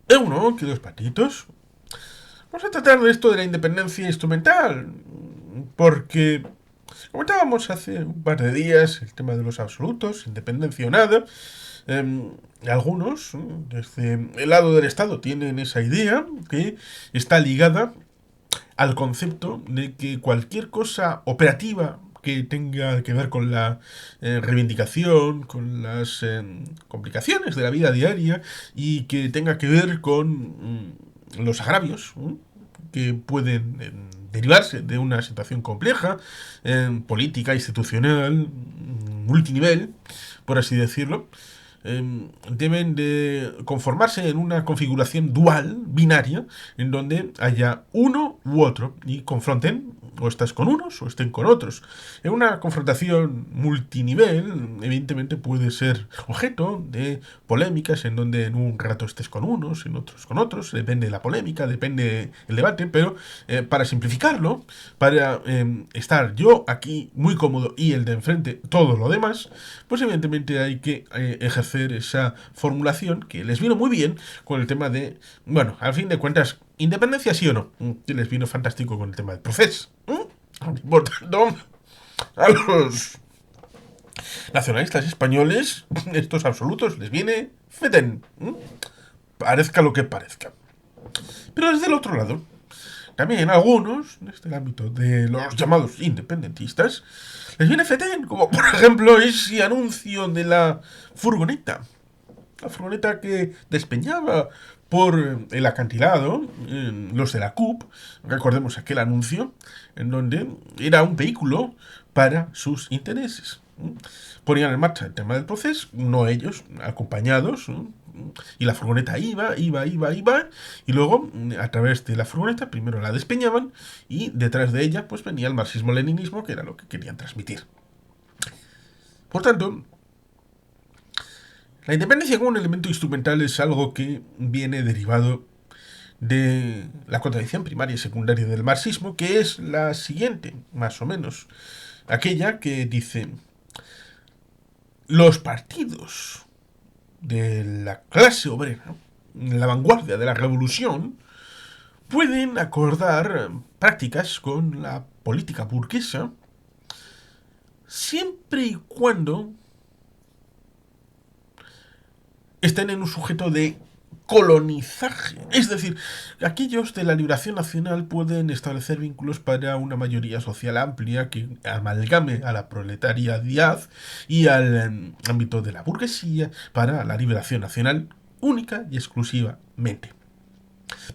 Uno, que dos patitos. Vamos a tratar de esto de la independencia instrumental, porque comentábamos hace un par de días el tema de los absolutos, independencia o nada. Algunos, desde el lado del Estado, tienen esa idea que está ligada al concepto de que cualquier cosa operativa que tenga que ver con la reivindicación, con las complicaciones de la vida diaria y que tenga que ver con los agravios que pueden derivarse de una situación compleja, política, institucional, multinivel, por así decirlo, deben de conformarse en una configuración dual, binaria, en donde haya uno u otro y confronten, o estás con unos o estén con otros. En una confrontación multinivel, evidentemente puede ser objeto de polémicas en donde en un rato estés con unos, en otros con otros, depende de la polémica, depende el debate, pero para simplificarlo, para estar yo aquí muy cómodo y el de enfrente todo lo demás, pues evidentemente hay que ejercer esa formulación que les vino muy bien con el tema de, bueno, al fin de cuentas, independencia sí o no, que les vino fantástico con el tema del proceso. Por tanto, a los nacionalistas españoles, estos absolutos, les viene feten, parezca lo que parezca. Pero desde el otro lado, también algunos, desde el ámbito de los llamados independentistas, les viene feten, como por ejemplo ese anuncio de la furgoneta. La furgoneta que despeñaba por el acantilado, los de la CUP, recordemos aquel anuncio, en donde era un vehículo para sus intereses. Ponían en marcha el tema del proceso, no ellos, acompañados, y la furgoneta iba, y luego, a través de la furgoneta, primero la despeñaban, y detrás de ella, pues venía el marxismo-leninismo, que era lo que querían transmitir. Por tanto, la independencia como un elemento instrumental es algo que viene derivado de la contradicción primaria y secundaria del marxismo, que es la siguiente, más o menos. Aquella que dice, los partidos de la clase obrera, la vanguardia de la revolución, pueden acordar prácticas con la política burguesa siempre y cuando estén en un sujeto de colonizaje. Es decir, aquellos de la liberación nacional pueden establecer vínculos para una mayoría social amplia que amalgame a la proletariedad y al ámbito de la burguesía para la liberación nacional única y exclusivamente.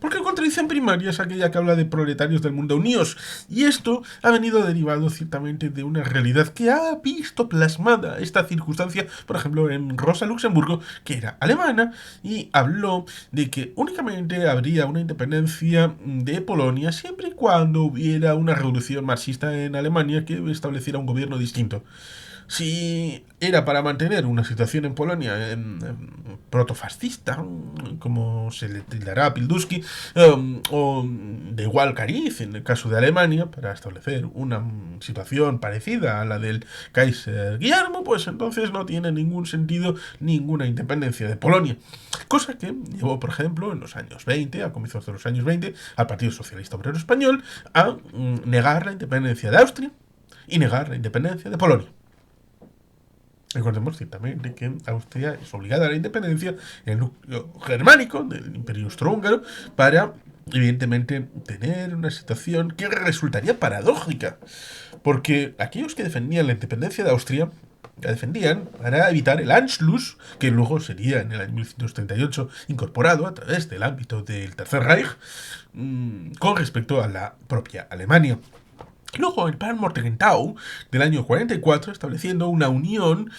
Porque la contradicción primaria es aquella que habla de proletarios del mundo unidos, y esto ha venido derivado ciertamente de una realidad que ha visto plasmada esta circunstancia, por ejemplo, en Rosa Luxemburgo, que era alemana, y habló de que únicamente habría una independencia de Polonia siempre y cuando hubiera una revolución marxista en Alemania que estableciera un gobierno distinto. Si era para mantener una situación en Polonia protofascista, como se le tildará a Pilduski, o de igual cariz en el caso de Alemania, para establecer una situación parecida a la del Kaiser Guillermo, pues entonces no tiene ningún sentido ninguna independencia de Polonia. Cosa que llevó, por ejemplo, en los años 20, a comienzos de los años 20, al Partido Socialista Obrero Español a negar la independencia de Austria y negar la independencia de Polonia. Recordemos ciertamente que Austria es obligada a la independencia en el núcleo germánico del Imperio Austrohúngaro para, evidentemente, tener una situación que resultaría paradójica. Porque aquellos que defendían la independencia de Austria la defendían para evitar el Anschluss, que luego sería en el año 1938 incorporado a través del ámbito del Tercer Reich con respecto a la propia Alemania. Luego el Plan Morgenthau del año 44, estableciendo una unión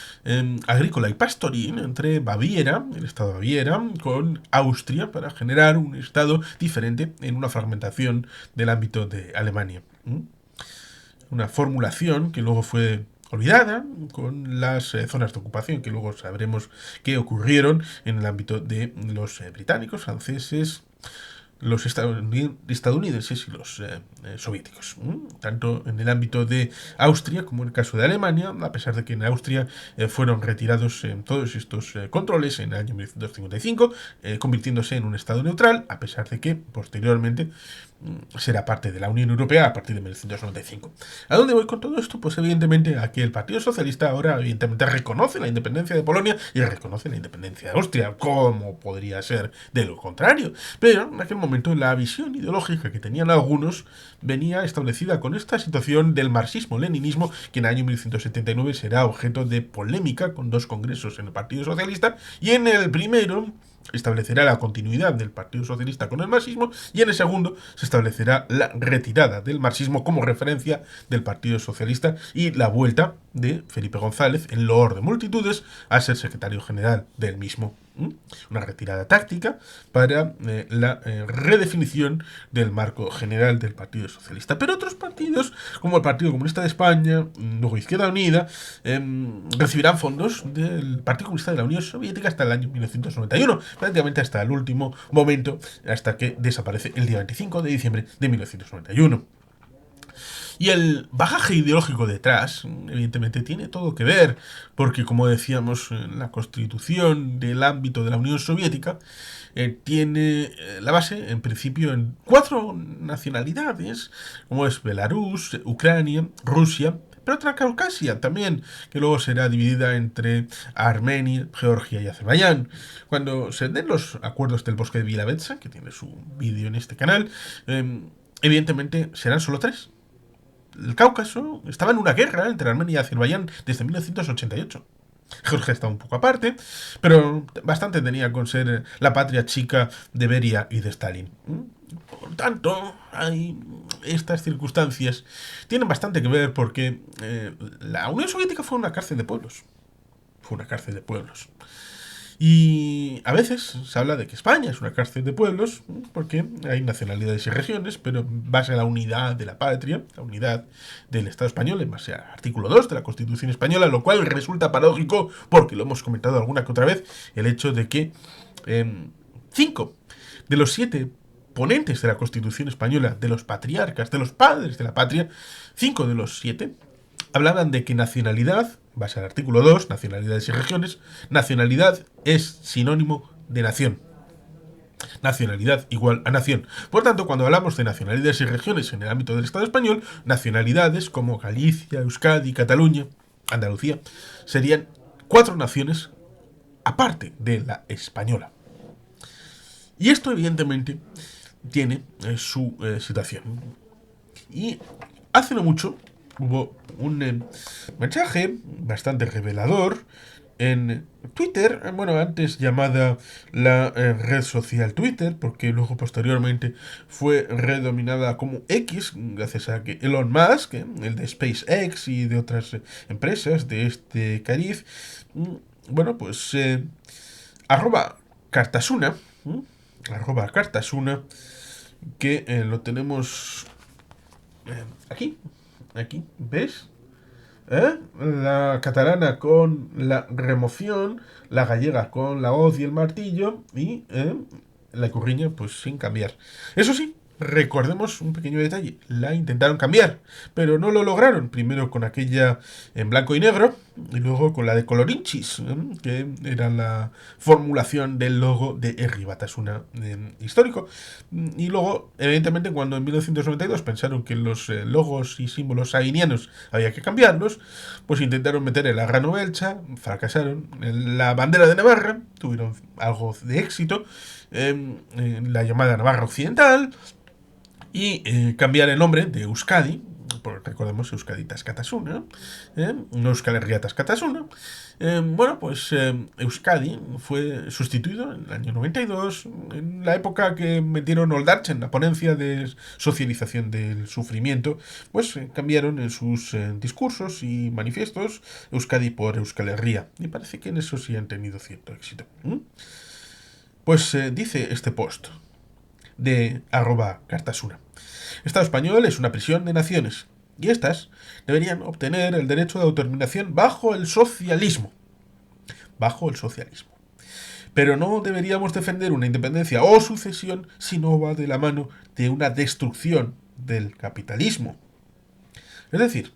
agrícola y pastoril entre Baviera, el estado de Baviera, con Austria para generar un estado diferente en una fragmentación del ámbito de Alemania. Una formulación que luego fue olvidada con las zonas de ocupación que luego sabremos que ocurrieron en el ámbito de los británicos, franceses, los estadounidenses y los soviéticos, tanto en el ámbito de Austria como en el caso de Alemania, a pesar de que en Austria fueron retirados todos estos controles en el año 1955, convirtiéndose en un estado neutral, a pesar de que posteriormente será parte de la Unión Europea a partir de 1995. ¿A dónde voy con todo esto? Pues evidentemente a que el Partido Socialista ahora evidentemente reconoce la independencia de Polonia y reconoce la independencia de Austria. ¿Cómo podría ser de lo contrario? Pero en aquel momento la visión ideológica que tenían algunos venía establecida con esta situación del marxismo-leninismo, que en el año 1979 será objeto de polémica con dos congresos en el Partido Socialista, y en el primero establecerá la continuidad del Partido Socialista con el marxismo, y en el segundo se establecerá la retirada del marxismo como referencia del Partido Socialista y la vuelta de Felipe González, en loor de multitudes, a ser secretario general del mismo. Una retirada táctica para la redefinición del marco general del Partido Socialista. Pero otros partidos, como el Partido Comunista de España, luego Izquierda Unida, recibirán fondos del Partido Comunista de la Unión Soviética hasta el año 1991, prácticamente hasta el último momento, hasta que desaparece el día 25 de diciembre de 1991. Y el bagaje ideológico detrás, evidentemente, tiene todo que ver, porque como decíamos, la constitución del ámbito de la Unión Soviética tiene la base, en principio, en 4 nacionalidades, como es Belarus, Ucrania, Rusia, pero Transcaucasia también, que luego será dividida entre Armenia, Georgia y Azerbaiyán. Cuando se den los acuerdos del bosque de Vilavetsa, que tiene su vídeo en este canal, evidentemente serán solo 3. El Cáucaso estaba en una guerra entre Armenia y Azerbaiyán desde 1988. Georgia está un poco aparte, pero bastante tenía con ser la patria chica de Beria y de Stalin. Por tanto, hay estas circunstancias tienen bastante que ver porque la Unión Soviética fue una cárcel de pueblos. Fue una cárcel de pueblos. Y a veces se habla de que España es una cárcel de pueblos, porque hay nacionalidades y regiones, pero en base a la unidad de la patria, la unidad del Estado español, en base al artículo 2 de la Constitución española, lo cual resulta paradójico, porque lo hemos comentado alguna que otra vez, el hecho de que 5 de los 7 ponentes de la Constitución española, de los patriarcas, de los padres de la patria, 5 de los 7 hablaban de que nacionalidad, base al artículo 2, nacionalidades y regiones, nacionalidad es sinónimo de nación. Nacionalidad igual a nación. Por tanto, cuando hablamos de nacionalidades y regiones en el ámbito del Estado español, nacionalidades como Galicia, Euskadi, Cataluña, Andalucía, serían 4 naciones aparte de la española. Y esto, evidentemente, tiene su situación. Y hace no mucho hubo un mensaje bastante revelador en Twitter, bueno, antes llamada la red social Twitter, porque luego posteriormente fue redominada como X, gracias a que Elon Musk, el de SpaceX y de otras empresas de este cariz, bueno, pues @Cartasuna, @Cartasuna, que lo tenemos aquí, ¿ves? La catalana con la remoción, la gallega con la hoz y el martillo y la curriña pues sin cambiar. Eso sí, recordemos un pequeño detalle, la intentaron cambiar, pero no lo lograron, primero con aquella en blanco y negro y luego con la de colorinchis, que era la formulación del logo de Herri Batasuna histórico. Y luego, evidentemente, cuando en 1992 pensaron que los logos y símbolos sainianos había que cambiarlos, pues intentaron meter el agrano belcha, fracasaron. En la bandera de Navarra tuvieron algo de éxito, la llamada Navarra Occidental, y cambiar el nombre de Euskadi, porque recordemos Euskaditas Katasuna, no Euskal Herriatas Katasuna. Bueno, pues Euskadi fue sustituido en el año 92, en la época que metieron Oldarch en la ponencia de socialización del sufrimiento, pues cambiaron en sus discursos y manifiestos Euskadi por Euskal Herria, y parece que en eso sí han tenido cierto éxito. Pues dice este post de @Cartasuna. Estado español es una prisión de naciones, y éstas deberían obtener el derecho de autodeterminación bajo el socialismo. Bajo el socialismo. Pero no deberíamos defender una independencia o sucesión si no va de la mano de una destrucción del capitalismo. Es decir,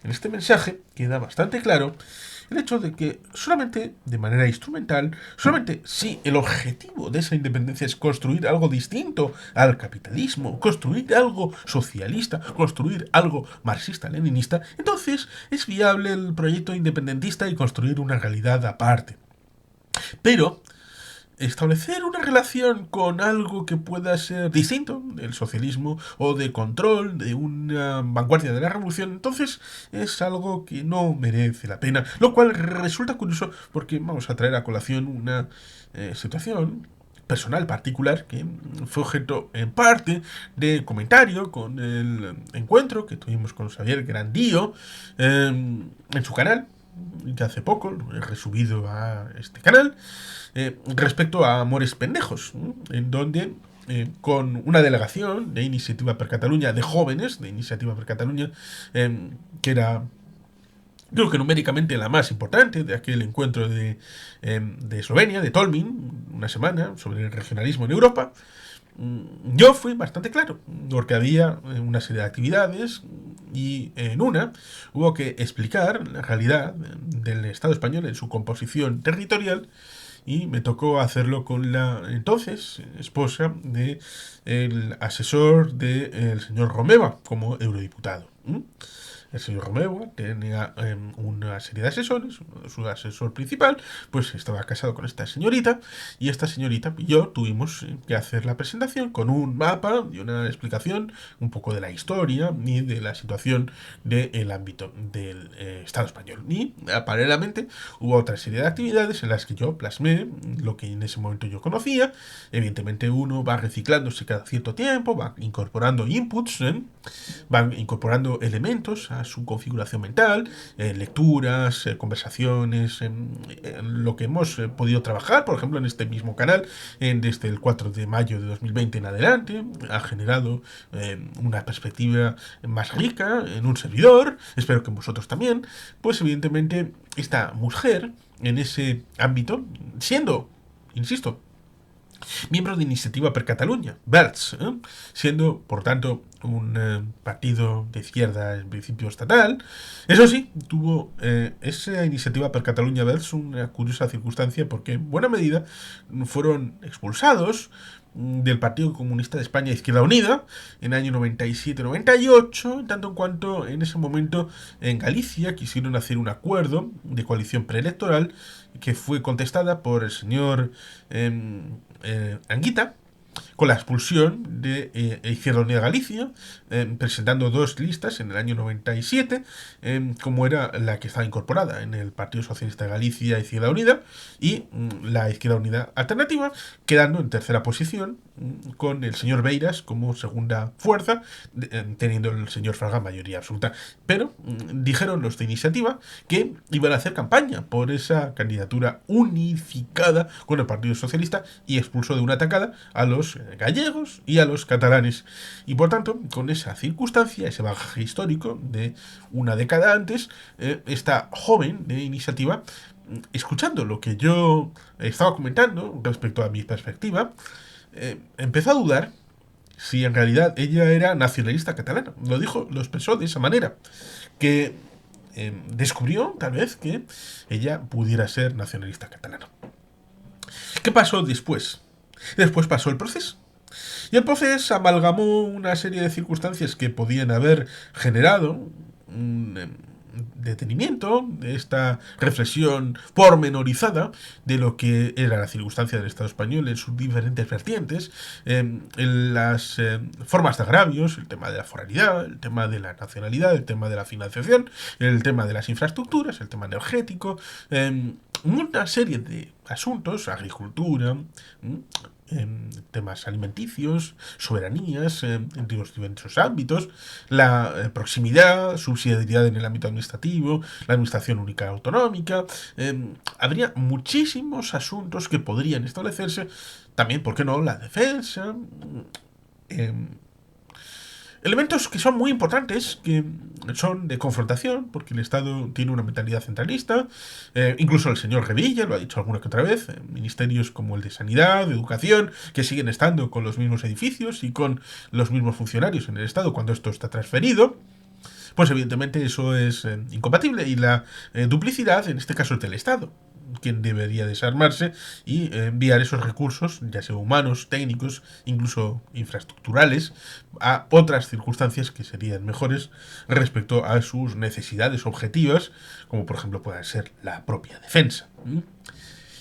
en este mensaje queda bastante claro el hecho de que solamente de manera instrumental, solamente si el objetivo de esa independencia es construir algo distinto al capitalismo, construir algo socialista, construir algo marxista-leninista, entonces es viable el proyecto independentista y construir una realidad aparte. Pero establecer una relación con algo que pueda ser distinto del socialismo o de control de una vanguardia de la revolución, entonces es algo que no merece la pena, lo cual resulta curioso porque vamos a traer a colación una situación personal particular que fue objeto en parte de comentario con el encuentro que tuvimos con Xavier Grandío en su canal, que hace poco lo he resubido a este canal, respecto a Amores Pendejos, en donde con una delegación de Iniciativa per Catalunya, de jóvenes de Iniciativa per Catalunya, que era, creo que numéricamente la más importante de aquel encuentro de Eslovenia, de Tolmin, una semana sobre el regionalismo en Europa. Yo fui bastante claro, porque había una serie de actividades y en una hubo que explicar la realidad del Estado español en su composición territorial y me tocó hacerlo con la entonces esposa de el asesor del señor Romeva como eurodiputado. El señor Romeva tenía una serie de asesores, su asesor principal, pues estaba casado con esta señorita, y esta señorita y yo tuvimos que hacer la presentación con un mapa y una explicación un poco de la historia y de la situación del ámbito del Estado español. Y paralelamente hubo otra serie de actividades en las que yo plasmé lo que en ese momento yo conocía. Evidentemente uno va reciclándose cada cierto tiempo, va incorporando inputs, van incorporando elementos a su configuración mental, lecturas, conversaciones, lo que hemos podido trabajar, por ejemplo, en este mismo canal, desde el 4 de mayo de 2020 en adelante, ha generado una perspectiva más rica en un servidor, espero que en vosotros también, pues evidentemente esta mujer en ese ámbito, siendo, insisto, miembro de Iniciativa per Catalunya, Verds, siendo, por tanto, un partido de izquierda en principio estatal. Eso sí, tuvo esa Iniciativa per Catalunya Verds una curiosa circunstancia porque en buena medida fueron expulsados del Partido Comunista de España Izquierda Unida en el año 97-98, en tanto en cuanto en ese momento en Galicia quisieron hacer un acuerdo de coalición preelectoral que fue contestada por el señor Anguita, con la expulsión de Izquierda Unida Galicia, presentando dos listas en el año 97, como era la que estaba incorporada en el Partido Socialista de Galicia, Izquierda Unida, y la Izquierda Unida Alternativa, quedando en tercera posición, con el señor Beiras como segunda fuerza, teniendo el señor Fraga mayoría absoluta. Pero dijeron los de Iniciativa que iban a hacer campaña por esa candidatura unificada con el Partido Socialista y expulsó de una tacada a los gallegos y a los catalanes. Y por tanto, con esa circunstancia, ese bagaje histórico de una década antes, esta joven de Iniciativa, escuchando lo que yo estaba comentando respecto a mi perspectiva, empezó a dudar si en realidad ella era nacionalista catalana. Lo expresó de esa manera, que descubrió tal vez que ella pudiera ser nacionalista catalana. ¿Qué pasó después? Después pasó el proceso. Y el proceso amalgamó una serie de circunstancias que podían haber generado un detenimiento de esta reflexión pormenorizada de lo que era la circunstancia del Estado español en sus diferentes vertientes, en las formas de agravios, el tema de la foralidad, el tema de la nacionalidad, el tema de la financiación, el tema de las infraestructuras, el tema energético, una serie de asuntos, agricultura, temas alimenticios, soberanías entre los diversos ámbitos, la proximidad, subsidiariedad en el ámbito administrativo, la administración única autonómica. Habría muchísimos asuntos que podrían establecerse. También, ¿por qué no?, la defensa. Elementos que son muy importantes, que son de confrontación, porque el Estado tiene una mentalidad centralista. Incluso el señor Revilla lo ha dicho alguna que otra vez. Ministerios como el de Sanidad, de Educación, que siguen estando con los mismos edificios y con los mismos funcionarios en el Estado cuando esto está transferido. Pues evidentemente eso es incompatible y la duplicidad, en este caso es del Estado, quien debería desarmarse y enviar esos recursos, ya sea humanos, técnicos, incluso infraestructurales, a otras circunstancias que serían mejores respecto a sus necesidades objetivas, como por ejemplo pueda ser la propia defensa.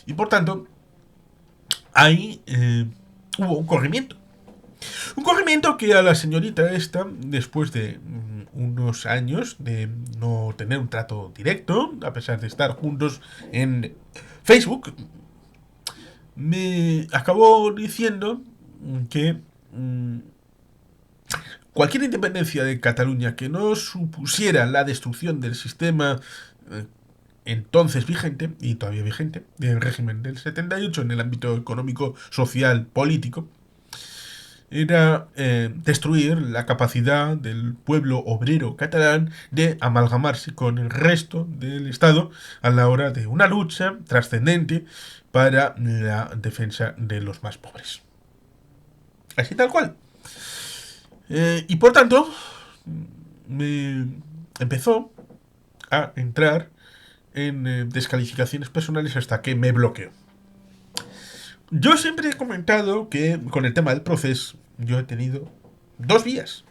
Y por tanto, ahí hubo un corrimiento. Un corrimiento que a la señorita esta, después de unos años de no tener un trato directo, a pesar de estar juntos en Facebook, me acabó diciendo que cualquier independencia de Cataluña que no supusiera la destrucción del sistema entonces vigente, y todavía vigente, del régimen del 78 en el ámbito económico, social, político, era destruir la capacidad del pueblo obrero catalán de amalgamarse con el resto del Estado a la hora de una lucha trascendente para la defensa de los más pobres. Así tal cual. Y por tanto, me empezó a entrar en descalificaciones personales hasta que me bloqueó. Yo siempre he comentado que con el tema del proceso yo he tenido dos vías.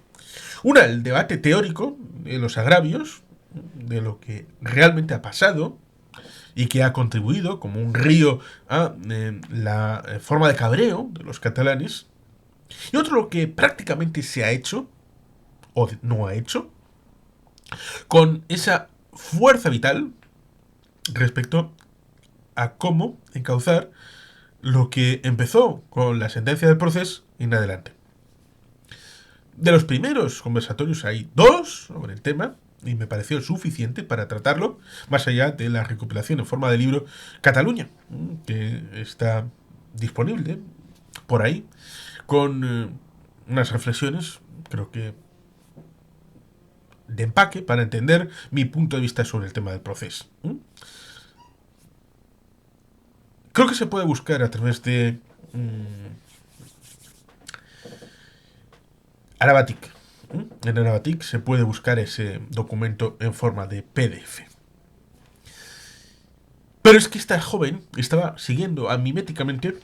Una, el debate teórico de los agravios, de lo que realmente ha pasado y que ha contribuido como un río a la forma de cabreo de los catalanes. Y otro, lo que prácticamente se ha hecho, o no ha hecho, con esa fuerza vital respecto a cómo encauzar lo que empezó con la sentencia del proceso en adelante. De los primeros conversatorios hay dos sobre el tema, y me pareció suficiente para tratarlo, más allá de la recopilación en forma de libro Cataluña, que está disponible por ahí, con unas reflexiones, creo que de empaque, para entender mi punto de vista sobre el tema del proceso. Creo que se puede buscar a través de Arabatic. En Arabatic se puede buscar ese documento en forma de PDF. Pero es que esta joven estaba siguiendo miméticamente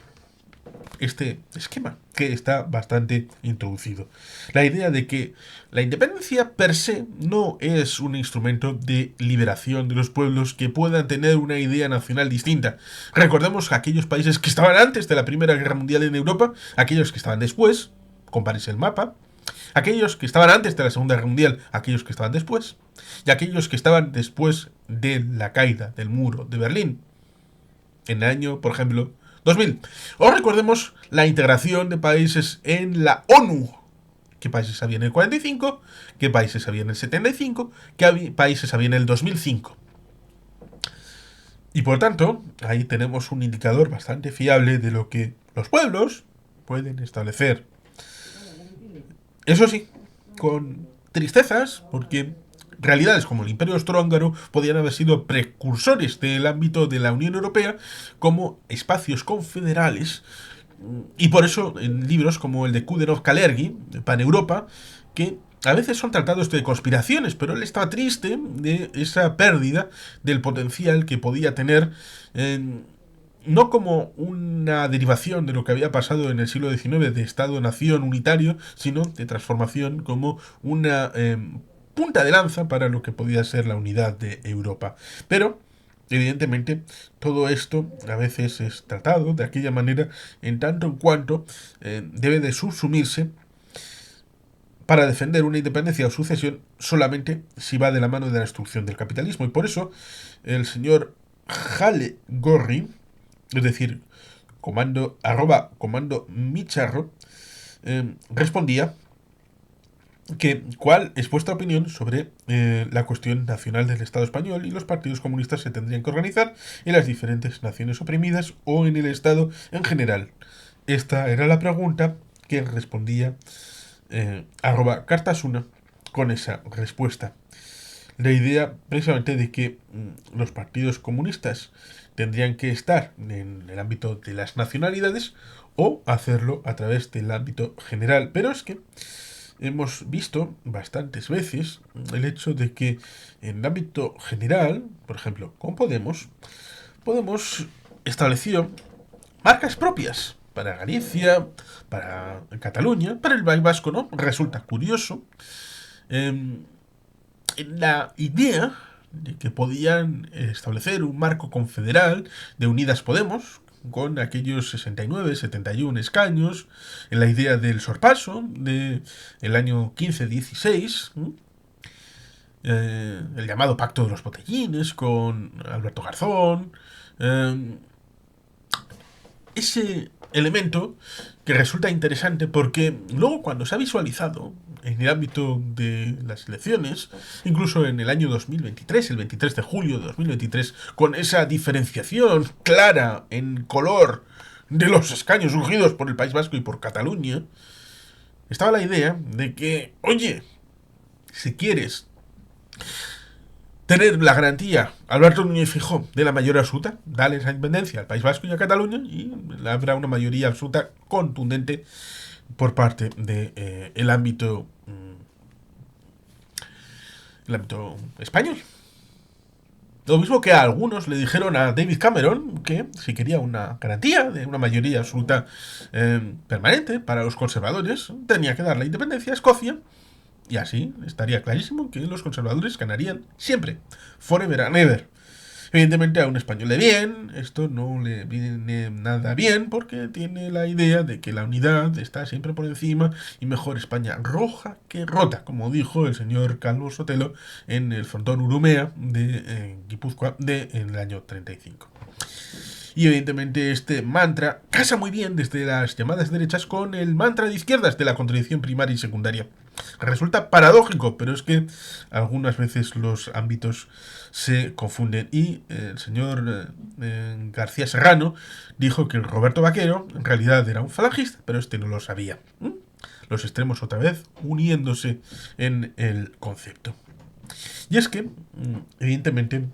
este esquema, que está bastante introducido. La idea de que la independencia per se no es un instrumento de liberación de los pueblos que puedan tener una idea nacional distinta. Recordemos que aquellos países que estaban antes de la Primera Guerra Mundial en Europa, aquellos que estaban después, compárese el mapa, aquellos que estaban antes de la Segunda Guerra Mundial, aquellos que estaban después, y aquellos que estaban después de la caída del muro de Berlín, en el año, por ejemplo, 2000. O recordemos la integración de países en la ONU. ¿Qué países había en el 45? ¿Qué países había en el 75? ¿Qué países había en el 2005? Y por tanto, ahí tenemos un indicador bastante fiable de lo que los pueblos pueden establecer. Eso sí, con tristezas, porque realidades como el Imperio Austrohúngaro podían haber sido precursores del ámbito de la Unión Europea como espacios confederales, y por eso en libros como el de Kudenov-Kalergi, de Pan-Europa, que a veces son tratados de conspiraciones, pero él estaba triste de esa pérdida del potencial que podía tener, no como una derivación de lo que había pasado en el siglo XIX de Estado-nación unitario, sino de transformación como una punta de lanza para lo que podía ser la unidad de Europa. Pero, evidentemente, todo esto a veces es tratado de aquella manera en tanto en cuanto debe de subsumirse para defender una independencia o sucesión solamente si va de la mano de la destrucción del capitalismo. Y por eso el señor Jale Gorri, es decir, comando Micharro, respondía que cuál es vuestra opinión sobre la cuestión nacional del Estado español y los partidos comunistas se tendrían que organizar en las diferentes naciones oprimidas o en el Estado en general. Esta era la pregunta que respondía @cartasuna con esa respuesta. La idea precisamente de que los partidos comunistas tendrían que estar en el ámbito de las nacionalidades o hacerlo a través del ámbito general. Pero es que hemos visto bastantes veces el hecho de que en el ámbito general, por ejemplo, con Podemos estableció marcas propias para Galicia, para Cataluña, para el País Vasco, ¿no? Resulta curioso eh, la idea de que podían establecer un marco confederal de Unidas Podemos, con aquellos 69, 71 escaños, en la idea del sorpaso de el año 15-16, el llamado Pacto de los Botellines con Alberto Garzón, eh, ese elemento que resulta interesante porque luego cuando se ha visualizado en el ámbito de las elecciones, incluso en el año 2023, el 23 de julio de 2023, con esa diferenciación clara en color de los escaños surgidos por el País Vasco y por Cataluña, estaba la idea de que, oye, si quieres tener la garantía Alberto Núñez Feijóo de la mayoría absoluta, dale esa independencia al País Vasco y a Cataluña y habrá una mayoría absoluta contundente por parte de el ámbito español. Lo mismo que a algunos le dijeron a David Cameron que si quería una garantía de una mayoría absoluta permanente para los conservadores, tenía que dar la independencia a Escocia. Y así estaría clarísimo que los conservadores ganarían siempre, forever and ever. Evidentemente a un español de bien, esto no le viene nada bien porque tiene la idea de que la unidad está siempre por encima y mejor España roja que rota, como dijo el señor Calvo Sotelo en el frontón Urumea de Guipúzcoa en el año 35. Y evidentemente este mantra casa muy bien desde las llamadas derechas con el mantra de izquierdas de la contradicción primaria y secundaria. Resulta paradójico, pero es que algunas veces los ámbitos se confunden. Y el señor García Serrano dijo que el Roberto Vaquero en realidad era un falangista, pero este no lo sabía. Los extremos otra vez uniéndose en el concepto. Y es que, evidentemente,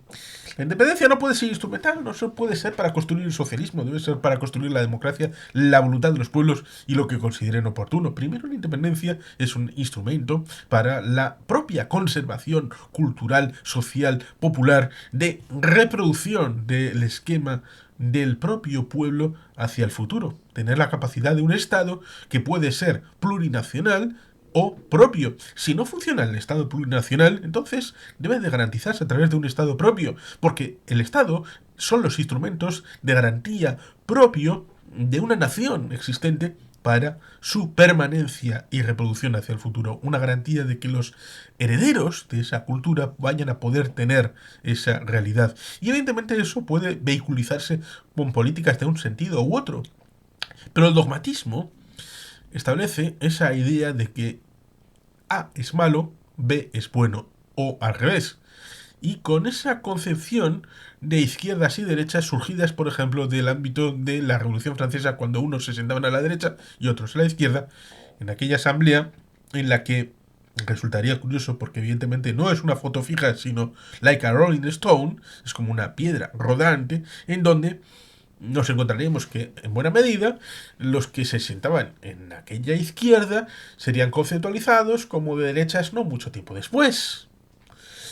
la independencia no puede ser instrumental, no puede ser para construir el socialismo, debe ser para construir la democracia, la voluntad de los pueblos y lo que consideren oportuno. Primero, la independencia es un instrumento para la propia conservación cultural, social, popular, de reproducción del esquema del propio pueblo hacia el futuro. Tener la capacidad de un Estado que puede ser plurinacional, o propio. Si no funciona el Estado plurinacional, entonces debe de garantizarse a través de un Estado propio, porque el Estado son los instrumentos de garantía propio de una nación existente para su permanencia y reproducción hacia el futuro. Una garantía de que los herederos de esa cultura vayan a poder tener esa realidad. Y evidentemente eso puede vehiculizarse con políticas de un sentido u otro. Pero el dogmatismo establece esa idea de que A es malo, B es bueno, o al revés. Y con esa concepción de izquierdas y derechas surgidas, por ejemplo, del ámbito de la Revolución Francesa, cuando unos se sentaban a la derecha y otros a la izquierda, en aquella asamblea en la que resultaría curioso porque evidentemente no es una foto fija, sino like a Rolling Stone, es como una piedra rodante, en donde nos encontraríamos que, en buena medida, los que se sentaban en aquella izquierda serían conceptualizados como de derechas no mucho tiempo después.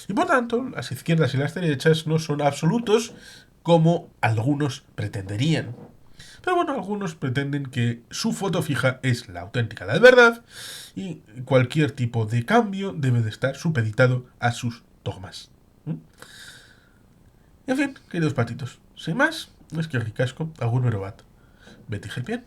Y por tanto, las izquierdas y las derechas no son absolutos como algunos pretenderían. Pero bueno, algunos pretenden que su foto fija es la auténtica, la de verdad, y cualquier tipo de cambio debe de estar supeditado a sus dogmas. En fin, queridos patitos, sin más, es que ricasco, agur bero bat. Beti jelpien.